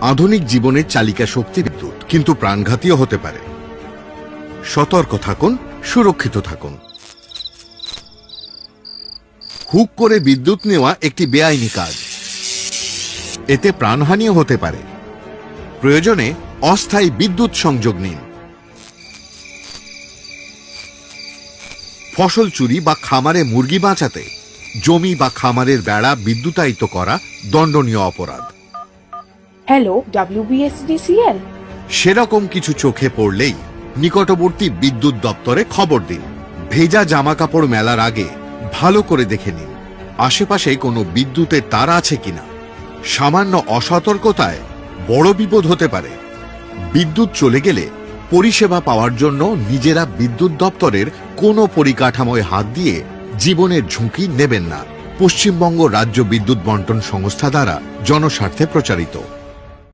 আধুনিক জীবনের চালিকা শক্তি বিদ্যুৎ, কিন্তু প্রাণঘাতীও হতে পারে। সতর্ক থাকুন, সুরক্ষিত থাকুন। হুক করে বিদ্যুৎ নেওয়া একটি বেআইনি কাজ। এতে প্রাণহানিও হতে পারে। প্রয়োজনে অস্থায়ী বিদ্যুৎ সংযোগ নিন। ফসল চুরি বা খামারে মুরগি বাঁচাতে জমি বা খামারের বেড়া বিদ্যুতায়িত করা দণ্ডনীয় অপরাধ। হ্যালো WBSDCL, সেরকম কিছু চোখে পড়লেই নিকটবর্তী বিদ্যুৎ দপ্তরে খবর দিন। ভেজা জামাকাপড় মেলার আগে ভালো করে দেখে নিন আশেপাশে কোনো বিদ্যুতের তার আছে কিনা। সামান্য অসতর্কতায় বড় বিপদ হতে পারে। বিদ্যুৎ চলে গেলে পরিষেবা পাওয়ার জন্য নিজেরা বিদ্যুৎ দপ্তরের কোনো পরিকাঠামোয় হাত দিয়ে জীবনের ঝুঁকি নেবেন না। পশ্চিমবঙ্গ রাজ্য বিদ্যুৎ বন্টন সংস্থা দ্বারা জনস্বার্থে প্রচারিত।